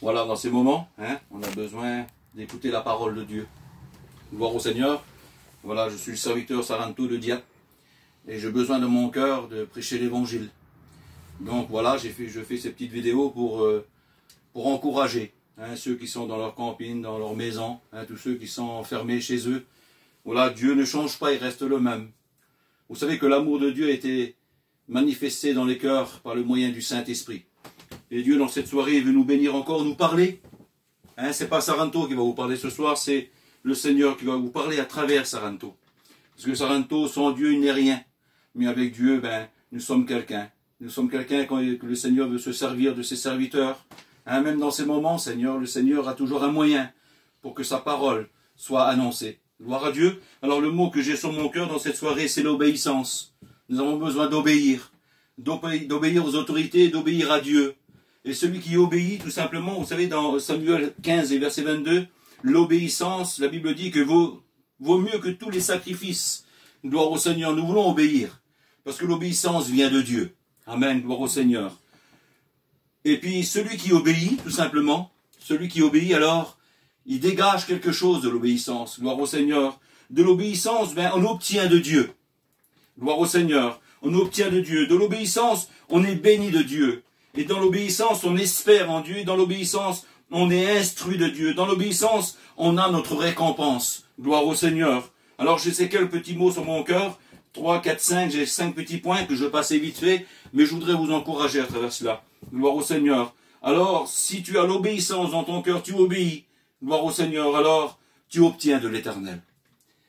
Voilà, dans ces moments, hein, on a besoin d'écouter la parole de Dieu. Gloire au Seigneur. Voilà, je suis le serviteur Saranto de Dieppe et j'ai besoin de mon cœur de prêcher l'évangile. Donc voilà, je fais ces petites vidéos pour encourager ceux qui sont dans leur camping, dans leur maison, tous ceux qui sont enfermés chez eux. Voilà, Dieu ne change pas, il reste le même. Vous savez que l'amour de Dieu a été manifesté dans les cœurs par le moyen du Saint-Esprit. Et Dieu, dans cette soirée, il veut nous bénir encore, nous parler. C'est pas Saranto qui va vous parler ce soir, c'est le Seigneur qui va vous parler à travers Saranto. Parce que Saranto, sans Dieu, il n'est rien. Mais avec Dieu, nous sommes quelqu'un. Nous sommes quelqu'un quand le Seigneur veut se servir de ses serviteurs. Même dans ces moments, Seigneur, le Seigneur a toujours un moyen pour que sa parole soit annoncée. Gloire à Dieu. Alors le mot que j'ai sur mon cœur dans cette soirée, c'est l'obéissance. Nous avons besoin d'obéir. D'obéir aux autorités, d'obéir à Dieu. Et celui qui obéit, tout simplement, vous savez, dans Samuel 15 et verset 22, l'obéissance, la Bible dit que vaut mieux que tous les sacrifices. Gloire au Seigneur, nous voulons obéir. Parce que l'obéissance vient de Dieu. Amen, gloire au Seigneur. Et puis, celui qui obéit, tout simplement, celui qui obéit, alors, il dégage quelque chose de l'obéissance. Gloire au Seigneur. De l'obéissance, on obtient de Dieu. Gloire au Seigneur. On obtient de Dieu. De l'obéissance, on est béni de Dieu. Et dans l'obéissance, on espère en Dieu. Et dans l'obéissance, on est instruit de Dieu. Dans l'obéissance, on a notre récompense. Gloire au Seigneur. Alors, j'ai ces quelques petits mots sur mon cœur. 3, 4, 5, j'ai 5 petits points que je passais vite fait. Mais je voudrais vous encourager à travers cela. Gloire au Seigneur. Alors, si tu as l'obéissance dans ton cœur, tu obéis. Gloire au Seigneur. Alors, tu obtiens de l'Éternel.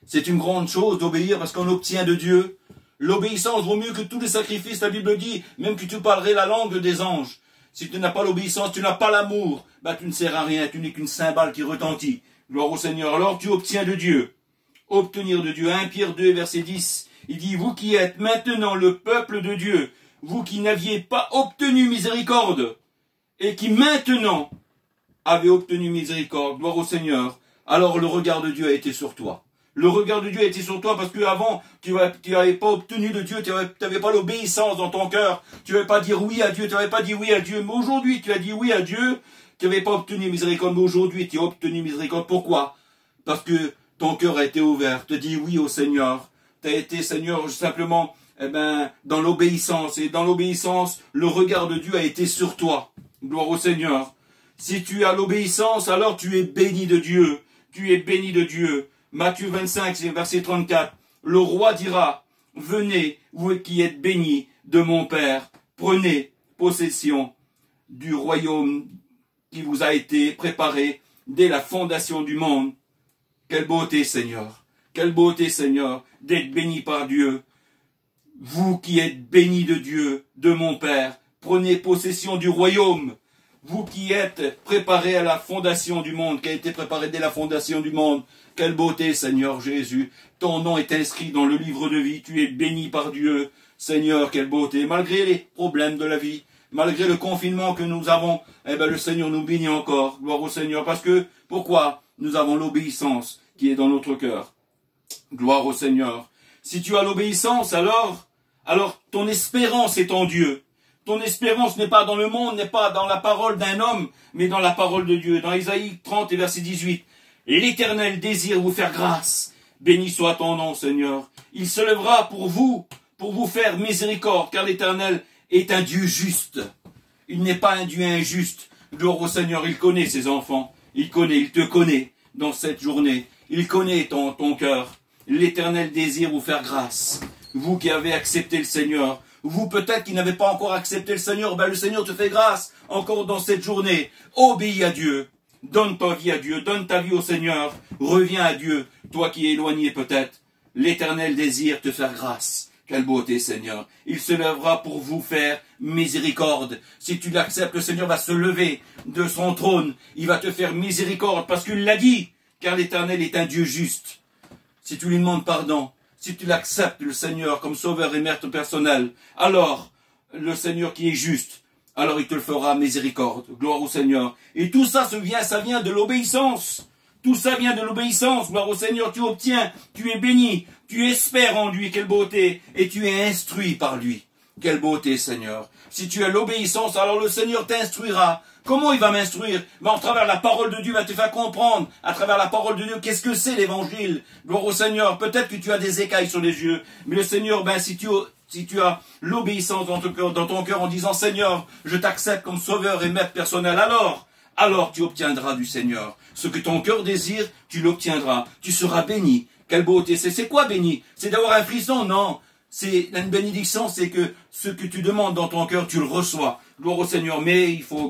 C'est une grande chose d'obéir parce qu'on obtient de Dieu. L'obéissance vaut mieux que tous les sacrifices, la Bible dit, même que tu parlerais la langue des anges. Si tu n'as pas l'obéissance, tu n'as pas l'amour, tu ne sers à rien, tu n'es qu'une cymbale qui retentit. Gloire au Seigneur. Alors tu obtiens de Dieu. Obtenir de Dieu. 1 Pierre 2, verset 10, il dit, vous qui êtes maintenant le peuple de Dieu, vous qui n'aviez pas obtenu miséricorde, et qui maintenant avez obtenu miséricorde, gloire au Seigneur, alors le regard de Dieu a été sur toi. Le regard de Dieu a été sur toi parce qu'avant, tu n'avais pas obtenu de Dieu, tu n'avais pas l'obéissance dans ton cœur, tu n'avais pas dit oui à Dieu, tu n'avais pas dit oui à Dieu, mais aujourd'hui tu as dit oui à Dieu, tu n'avais pas obtenu miséricorde, mais aujourd'hui tu as obtenu miséricorde. Pourquoi? Parce que ton cœur a été ouvert, tu as dit oui au Seigneur, tu as été Seigneur simplement dans l'obéissance, et dans l'obéissance, le regard de Dieu a été sur toi. Gloire au Seigneur. Si tu as l'obéissance, alors tu es béni de Dieu, tu es béni de Dieu. Matthieu 25, verset 34, le roi dira, venez, vous qui êtes bénis de mon Père, prenez possession du royaume qui vous a été préparé dès la fondation du monde. Quelle beauté, Seigneur, d'être béni par Dieu. Vous qui êtes bénis de Dieu, de mon Père, prenez possession du royaume. Vous qui êtes préparés à la fondation du monde, qui a été préparé dès la fondation du monde. Quelle beauté, Seigneur Jésus. Ton nom est inscrit dans le livre de vie. Tu es béni par Dieu. Seigneur, quelle beauté. Malgré les problèmes de la vie, malgré le confinement que nous avons, le Seigneur nous bénit encore. Gloire au Seigneur. Parce que, pourquoi? Nous avons l'obéissance qui est dans notre cœur. Gloire au Seigneur. Si tu as l'obéissance, alors ton espérance est en Dieu. Ton espérance n'est pas dans le monde, n'est pas dans la parole d'un homme, mais dans la parole de Dieu. Dans Isaïe 30 et verset 18, l'Éternel désire vous faire grâce. Béni soit ton nom, Seigneur. Il se lèvera pour vous faire miséricorde, car l'Éternel est un Dieu juste. Il n'est pas un Dieu injuste. Gloire au Seigneur, il connaît ses enfants. Il te connaît dans cette journée. Il connaît ton cœur. L'Éternel désire vous faire grâce. Vous qui avez accepté le Seigneur, vous peut-être qui n'avez pas encore accepté le Seigneur, le Seigneur te fait grâce encore dans cette journée. Obéis à Dieu, donne ta vie à Dieu, donne ta vie au Seigneur, reviens à Dieu, toi qui es éloigné peut-être. L'Éternel désire te faire grâce. Quelle beauté, Seigneur. Il se lèvera pour vous faire miséricorde. Si tu l'acceptes, le Seigneur va se lever de son trône. Il va te faire miséricorde parce qu'il l'a dit, car l'Éternel est un Dieu juste. Si tu lui demandes pardon, si tu l'acceptes, le Seigneur, comme sauveur et maître personnel, alors, le Seigneur qui est juste, alors il te le fera miséricorde. Gloire au Seigneur. Et tout ça, ça vient de l'obéissance. Tout ça vient de l'obéissance. Gloire au Seigneur, tu obtiens, tu es béni, tu espères en lui, quelle beauté, et tu es instruit par lui. Quelle beauté, Seigneur. Si tu as l'obéissance, alors le Seigneur t'instruira. Comment il va m'instruire? À travers la parole de Dieu, il va te faire comprendre, à travers la parole de Dieu, qu'est-ce que c'est l'évangile. Gloire au Seigneur. Peut-être que tu as des écailles sur les yeux, mais le Seigneur, si tu as l'obéissance dans ton cœur en disant, Seigneur, je t'accepte comme sauveur et maître personnel, alors tu obtiendras du Seigneur. Ce que ton cœur désire, tu l'obtiendras. Tu seras béni. Quelle beauté. C'est quoi béni? C'est d'avoir un frisson? Non. C'est une bénédiction, c'est que ce que tu demandes dans ton cœur, tu le reçois. Gloire au Seigneur, mais il faut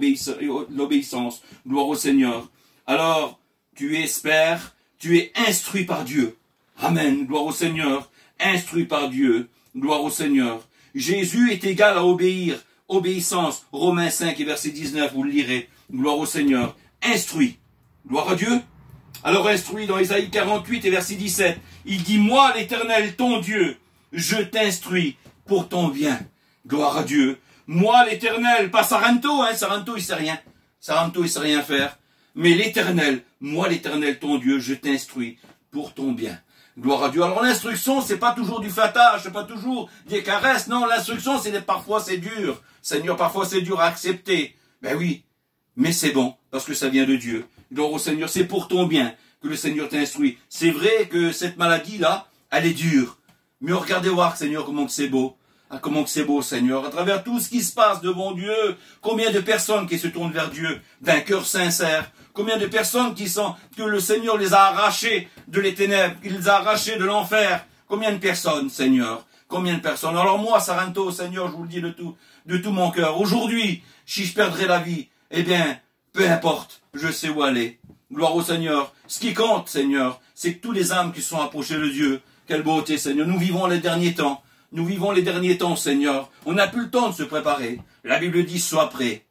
l'obéissance. Gloire au Seigneur. Alors, tu espères, tu es instruit par Dieu. Amen. Gloire au Seigneur. Instruit par Dieu. Gloire au Seigneur. Jésus est égal à obéir. Obéissance. Romains 5 et verset 19, vous le lirez. Gloire au Seigneur. Instruit. Gloire à Dieu. Alors instruit dans Ésaïe 48 et verset 17. Il dit, moi l'Éternel, ton Dieu, je t'instruis pour ton bien. Gloire à Dieu. Moi, l'Éternel, pas Saranto, Saranto, il sait rien. Saranto, il sait rien faire. Mais l'Éternel, moi, l'Éternel, ton Dieu, je t'instruis pour ton bien. Gloire à Dieu. Alors l'instruction, c'est pas toujours du fatage, c'est pas toujours des caresses. Non, l'instruction, parfois c'est dur. Seigneur, parfois c'est dur à accepter. Ben oui, mais c'est bon, parce que ça vient de Dieu. Gloire au Seigneur, c'est pour ton bien que le Seigneur t'instruit. C'est vrai que cette maladie-là, elle est dure. Mais regardez voir, Seigneur, comment c'est beau. Ah, comment c'est beau, Seigneur. À travers tout ce qui se passe devant Dieu, combien de personnes qui se tournent vers Dieu d'un cœur sincère. Combien de personnes qui sentent que le Seigneur les a arrachés de les ténèbres, qu'il les a arrachés de l'enfer. Combien de personnes, Seigneur. Combien de personnes. Alors moi, Saranto, Seigneur, je vous le dis de tout mon cœur. Aujourd'hui, si je perdrais la vie, eh bien, peu importe, je sais où aller. Gloire au Seigneur. Ce qui compte, Seigneur, c'est que tous les âmes qui sont approchées de Dieu, quelle beauté, Seigneur. Nous vivons les derniers temps. Nous vivons les derniers temps, Seigneur. On n'a plus le temps de se préparer. La Bible dit, sois prêt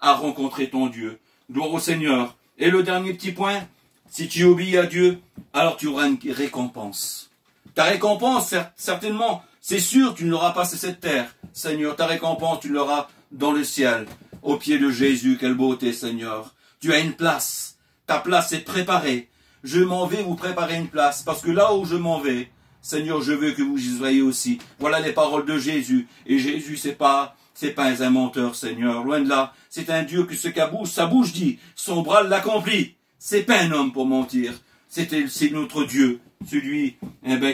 à rencontrer ton Dieu. Gloire au Seigneur. Et le dernier petit point, si tu obéis à Dieu, alors tu auras une récompense. Ta récompense, certainement, c'est sûr, tu ne l'auras pas sur cette terre. Seigneur, ta récompense, tu l'auras dans le ciel, au pied de Jésus. Quelle beauté, Seigneur. Tu as une place. Ta place est préparée. Je m'en vais vous préparer une place, parce que là où je m'en vais, Seigneur, je veux que vous y soyez aussi. Voilà les paroles de Jésus. Et Jésus, c'est pas un menteur, Seigneur. Loin de là. C'est un Dieu que sa bouche dit, son bras l'accomplit. C'est pas un homme pour mentir. C'est notre Dieu. Celui,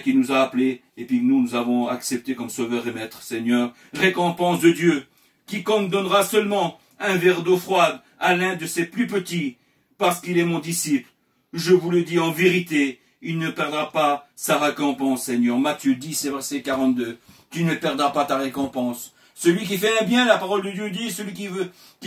qui nous a appelés, et puis que nous avons accepté comme sauveur et maître, Seigneur. Récompense de Dieu. Quiconque donnera seulement un verre d'eau froide à l'un de ses plus petits, parce qu'il est mon disciple. Je vous le dis en vérité, il ne perdra pas sa récompense, Seigneur. Matthieu 10, verset 42. Tu ne perdras pas ta récompense. Celui qui fait un bien, la parole de Dieu dit, celui qui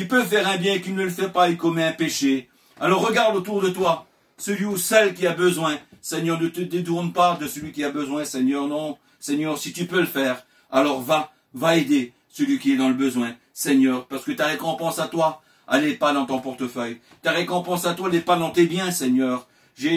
peut faire un bien et qui ne le fait pas, il commet un péché. Alors regarde autour de toi, celui ou celle qui a besoin. Seigneur, ne te détourne pas de celui qui a besoin, Seigneur, non. Seigneur, si tu peux le faire, alors va aider celui qui est dans le besoin, Seigneur, parce que ta récompense à toi, elle n'est pas dans ton portefeuille. Ta récompense à toi, elle n'est pas dans tes biens, Seigneur.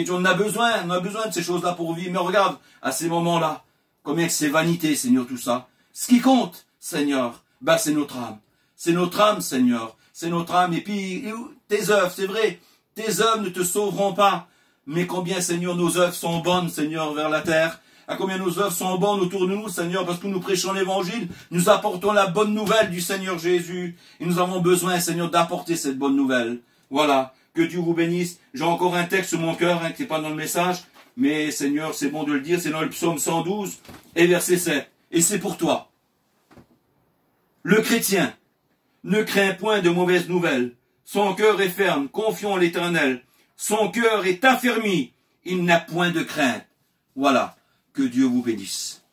On a besoin de ces choses-là pour vivre. Mais regarde, à ces moments-là, combien que c'est vanité, Seigneur, tout ça. Ce qui compte, Seigneur, c'est notre âme. C'est notre âme, Seigneur. C'est notre âme. Et puis, tes œuvres, c'est vrai, tes œuvres ne te sauveront pas. Mais combien, Seigneur, nos œuvres sont bonnes, Seigneur, vers la terre. À combien nos œuvres sont bonnes autour de nous, Seigneur, parce que nous prêchons l'évangile, nous apportons la bonne nouvelle du Seigneur Jésus. Et nous avons besoin, Seigneur, d'apporter cette bonne nouvelle. Voilà. Que Dieu vous bénisse. J'ai encore un texte sur mon cœur, qui n'est pas dans le message, mais Seigneur, c'est bon de le dire, c'est dans le psaume 112 et verset 7. Et c'est pour toi. Le chrétien ne craint point de mauvaises nouvelles. Son cœur est ferme, confiant en l'Éternel. Son cœur est affermi, il n'a point de crainte. Voilà. Que Dieu vous bénisse.